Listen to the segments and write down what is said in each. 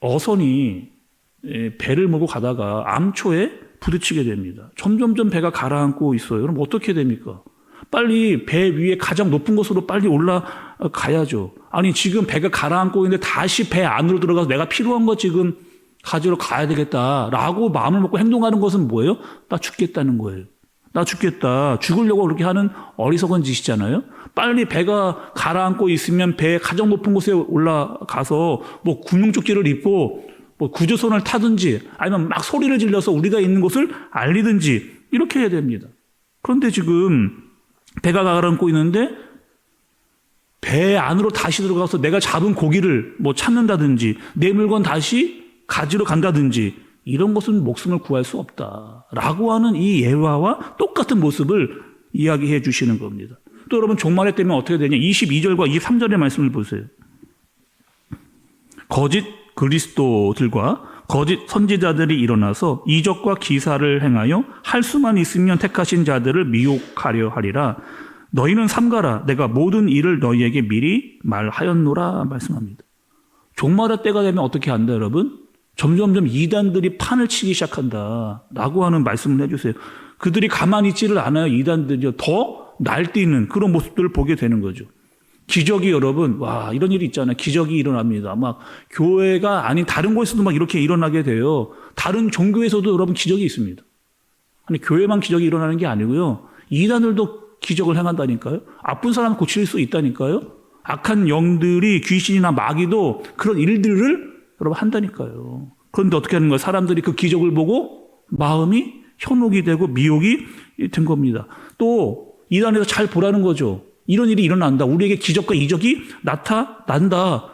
어선이 배를 몰고 가다가 암초에 부딪히게 됩니다. 점점점 배가 가라앉고 있어요. 그럼 어떻게 됩니까? 빨리 배 위에 가장 높은 곳으로 빨리 올라가야죠. 아니 지금 배가 가라앉고 있는데 다시 배 안으로 들어가서 내가 필요한 거 지금 가지러 가야 되겠다라고 마음을 먹고 행동하는 것은 뭐예요? 나 죽겠다는 거예요. 나 죽겠다. 죽으려고 그렇게 하는 어리석은 짓이잖아요. 빨리 배가 가라앉고 있으면 배 가장 높은 곳에 올라가서 뭐 구명조끼를 입고 뭐 구조선을 타든지 아니면 막 소리를 질러서 우리가 있는 곳을 알리든지 이렇게 해야 됩니다. 그런데 지금 배가 가라앉고 있는데 배 안으로 다시 들어가서 내가 잡은 고기를 뭐 찾는다든지 내 물건 다시 가지러 간다든지 이런 것은 목숨을 구할 수 없다라고 하는 이 예화와 똑같은 모습을 이야기해 주시는 겁니다. 또 여러분 종말에 때면 어떻게 되냐? 22절과 23절의 말씀을 보세요. 거짓 그리스도들과 거짓 선지자들이 일어나서 이적과 기사를 행하여 할 수만 있으면 택하신 자들을 미혹하려 하리라. 너희는 삼가라. 내가 모든 일을 너희에게 미리 말하였노라 말씀합니다. 종말의 때가 되면 어떻게 한다 여러분? 점점점 이단들이 판을 치기 시작한다라고 하는 말씀을 해주세요. 그들이 가만히 있지를 않아요. 이단들이 더 날뛰는 그런 모습들을 보게 되는 거죠. 기적이 여러분, 와 이런 일이 있잖아요. 기적이 일어납니다. 막 교회가 아닌 다른 곳에서도 막 이렇게 일어나게 돼요. 다른 종교에서도 여러분 기적이 있습니다. 아니 교회만 기적이 일어나는 게 아니고요. 이단들도 기적을 행한다니까요. 아픈 사람 고칠 수 있다니까요. 악한 영들이 귀신이나 마귀도 그런 일들을 여러분 한다니까요. 그런데 어떻게 하는 거예요? 사람들이 그 기적을 보고 마음이 현혹이 되고 미혹이 된 겁니다. 또 이단에서 잘 보라는 거죠. 이런 일이 일어난다. 우리에게 기적과 이적이 나타난다.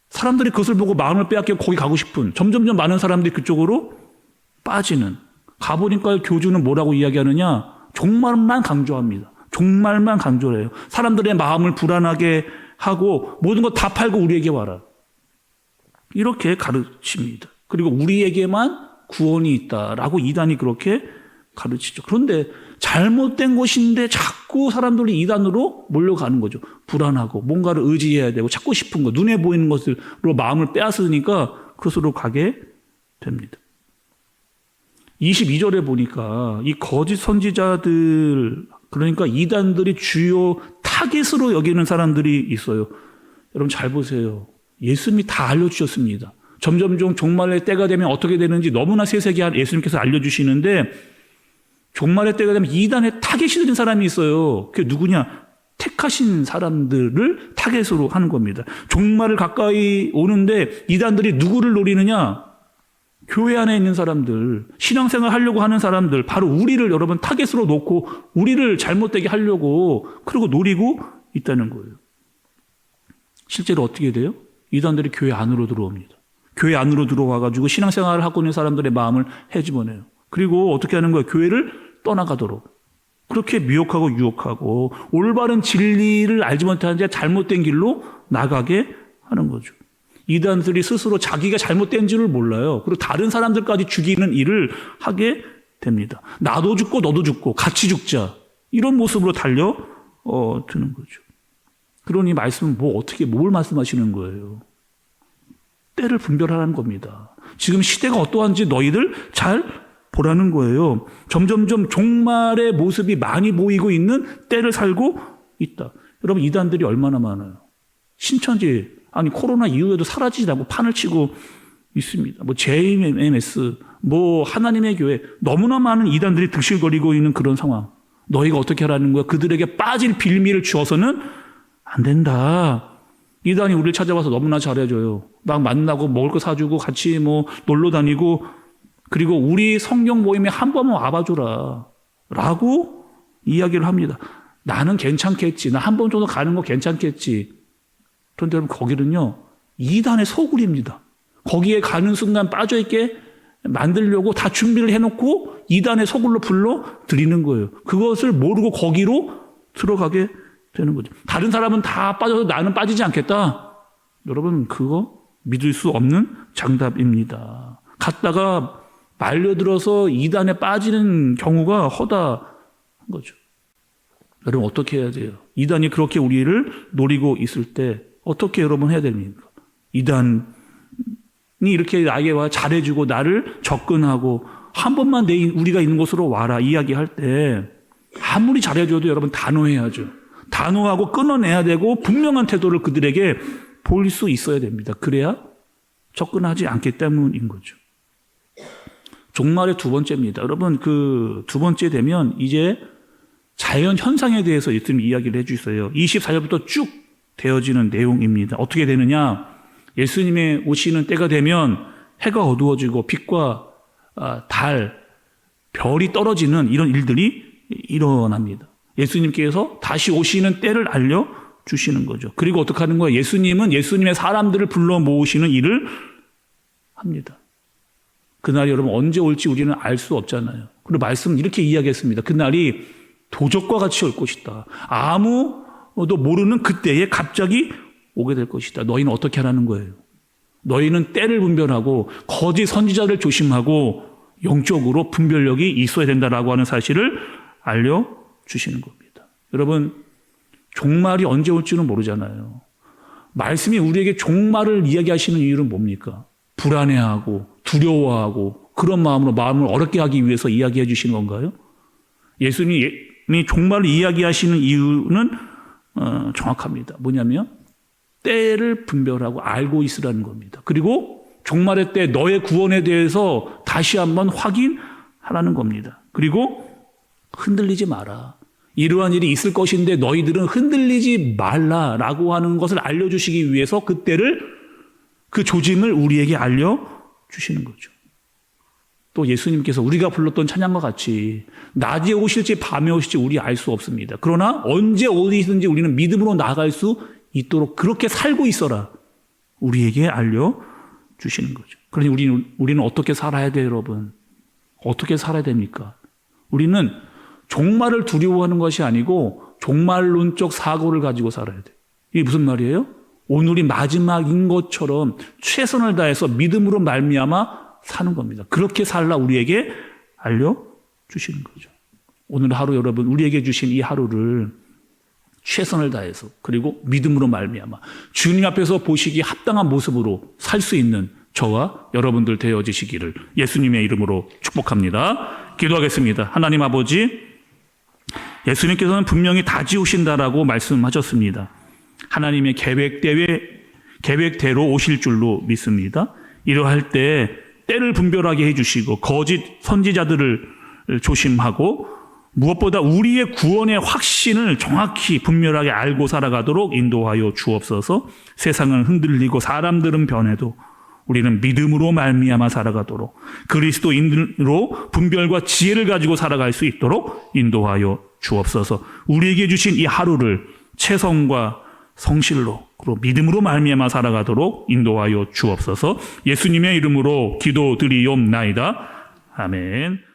사람들이 그것을 보고 마음을 빼앗겨 거기 가고 싶은 점점점 많은 사람들이 그쪽으로 빠지는. 가보니까 교주는 뭐라고 이야기하느냐? 종말만 강조합니다. 종말만 강조를 해요. 사람들의 마음을 불안하게 하고 모든 것 다 팔고 우리에게 와라. 이렇게 가르칩니다. 그리고 우리에게만 구원이 있다라고 이단이 그렇게 가르치죠. 그런데 잘못된 것인데 자꾸 사람들이 이단으로 몰려가는 거죠. 불안하고 뭔가를 의지해야 되고 찾고 싶은 거, 눈에 보이는 것으로 마음을 빼앗으니까 그것으로 가게 됩니다. 22절에 보니까 이 거짓 선지자들, 그러니까 이단들이 주요 타겟으로 여기는 사람들이 있어요. 여러분 잘 보세요. 예수님이 다 알려주셨습니다. 점점점 종말의 때가 되면 어떻게 되는지 너무나 세세하게 예수님께서 알려주시는데 종말의 때가 되면 이단의 타겟이 되는 사람이 있어요. 그게 누구냐? 택하신 사람들을 타겟으로 하는 겁니다. 종말을 가까이 오는데 이단들이 누구를 노리느냐? 교회 안에 있는 사람들, 신앙생활 하려고 하는 사람들, 바로 우리를 여러분 타겟으로 놓고 우리를 잘못되게 하려고 그리고 노리고 있다는 거예요. 실제로 어떻게 돼요? 이단들이 교회 안으로 들어옵니다. 교회 안으로 들어와가지고 신앙생활을 하고 있는 사람들의 마음을 헤집어내요. 그리고 어떻게 하는 거예요? 교회를 떠나가도록. 그렇게 미혹하고 유혹하고 올바른 진리를 알지 못하는 자 잘못된 길로 나가게 하는 거죠. 이단들이 스스로 자기가 잘못된 줄을 몰라요. 그리고 다른 사람들까지 죽이는 일을 하게 됩니다. 나도 죽고 너도 죽고 같이 죽자. 이런 모습으로 달려드는 거죠. 그러니 말씀은 뭘 말씀하시는 거예요? 때를 분별하라는 겁니다. 지금 시대가 어떠한지 너희들 잘 보라는 거예요. 점점점 종말의 모습이 많이 보이고 있는 때를 살고 있다. 여러분 이단들이 얼마나 많아요. 신천지 아니 코로나 이후에도 사라지지 않고 판을 치고 있습니다. 뭐 JMS 뭐 하나님의 교회 너무나 많은 이단들이 득실거리고 있는 그런 상황. 너희가 어떻게 하라는 거야? 그들에게 빠질 빌미를 주어서는 안 된다. 이단이 우리를 찾아와서 너무나 잘해줘요. 막 만나고 먹을 거 사주고 같이 뭐 놀러 다니고 그리고 우리 성경 모임에 한 번만 와봐줘라 라고 이야기를 합니다. 나는 괜찮겠지. 나 한 번 정도 가는 거 괜찮겠지. 그런데 여러분 거기는요 이단의 소굴입니다. 거기에 가는 순간 빠져있게 만들려고 다 준비를 해놓고 이단의 소굴로 불러 드리는 거예요. 그것을 모르고 거기로 들어가게 되는 거죠. 다른 사람은 다 빠져서 나는 빠지지 않겠다. 여러분 그거 믿을 수 없는 장답입니다. 갔다가 말려들어서 이단에 빠지는 경우가 허다한 거죠. 여러분 어떻게 해야 돼요? 이단이 그렇게 우리를 노리고 있을 때 어떻게 여러분 해야 됩니까? 이단 이렇게 나에게 와 잘해주고 나를 접근하고 한 번만 우리가 있는 곳으로 와라 이야기할 때 아무리 잘해줘도 여러분 단호해야죠. 단호하고 끊어내야 되고 분명한 태도를 그들에게 보일 수 있어야 됩니다. 그래야 접근하지 않기 때문인 거죠. 종말의 두 번째입니다. 여러분 그 두 번째 되면 이제 자연 현상에 대해서 예수님이 이야기를 해주세요. 24절부터 쭉 되어지는 내용입니다. 어떻게 되느냐? 예수님의 오시는 때가 되면 해가 어두워지고 빛과 달, 별이 떨어지는 이런 일들이 일어납니다. 예수님께서 다시 오시는 때를 알려주시는 거죠. 그리고 어떻게 하는 거예요? 예수님은 예수님의 사람들을 불러 모으시는 일을 합니다. 그날이 여러분 언제 올지 우리는 알 수 없잖아요. 그리고 말씀은 이렇게 이야기했습니다. 그날이 도적과 같이 올 것이다. 아무도 모르는 그때에 갑자기 오게 될 것이다. 너희는 어떻게 하라는 거예요? 너희는 때를 분별하고 거짓 선지자를 조심하고 영적으로 분별력이 있어야 된다라고 하는 사실을 알려주시는 겁니다. 여러분 종말이 언제 올지는 모르잖아요. 말씀이 우리에게 종말을 이야기하시는 이유는 뭡니까? 불안해하고 두려워하고 그런 마음을 어렵게 하기 위해서 이야기해 주시는 건가요? 예수님이 종말을 이야기하시는 이유는 정확합니다. 뭐냐면 때를 분별하고 알고 있으라는 겁니다. 그리고 종말의 때 너의 구원에 대해서 다시 한번 확인하라는 겁니다. 그리고 흔들리지 마라. 이러한 일이 있을 것인데 너희들은 흔들리지 말라라고 하는 것을 알려주시기 위해서 그 조짐을 우리에게 알려주시는 거죠. 또 예수님께서 우리가 불렀던 찬양과 같이 낮에 오실지 밤에 오실지 우리 알 수 없습니다. 그러나 언제 어디든지 우리는 믿음으로 나아갈 수 있도록 그렇게 살고 있어라. 우리에게 알려주시는 거죠. 그러니 우리는 어떻게 살아야 돼요, 여러분? 어떻게 살아야 됩니까? 우리는 종말을 두려워하는 것이 아니고 종말론적 사고를 가지고 살아야 돼요. 이게 무슨 말이에요? 오늘이 마지막인 것처럼 최선을 다해서 믿음으로 말미암아 사는 겁니다. 그렇게 살라 우리에게 알려주시는 거죠. 오늘 하루 여러분 우리에게 주신 이 하루를 최선을 다해서 그리고 믿음으로 말미암아 주님 앞에서 보시기 합당한 모습으로 살 수 있는 저와 여러분들 되어지시기를 예수님의 이름으로 축복합니다. 기도하겠습니다. 하나님 아버지, 예수님께서는 분명히 다 지우신다라고 말씀하셨습니다. 하나님의 계획대로 오실 줄로 믿습니다. 이러할 때 때를 분별하게 해주시고 거짓 선지자들을 조심하고 무엇보다 우리의 구원의 확신을 정확히 분별하게 알고 살아가도록 인도하여 주옵소서. 세상은 흔들리고 사람들은 변해도 우리는 믿음으로 말미암아 살아가도록 그리스도인으로 분별과 지혜를 가지고 살아갈 수 있도록 인도하여 주옵소서. 우리에게 주신 이 하루를 최선과 성실로 그리고 믿음으로 말미암아 살아가도록 인도하여 주옵소서. 예수님의 이름으로 기도드리옵나이다. 아멘.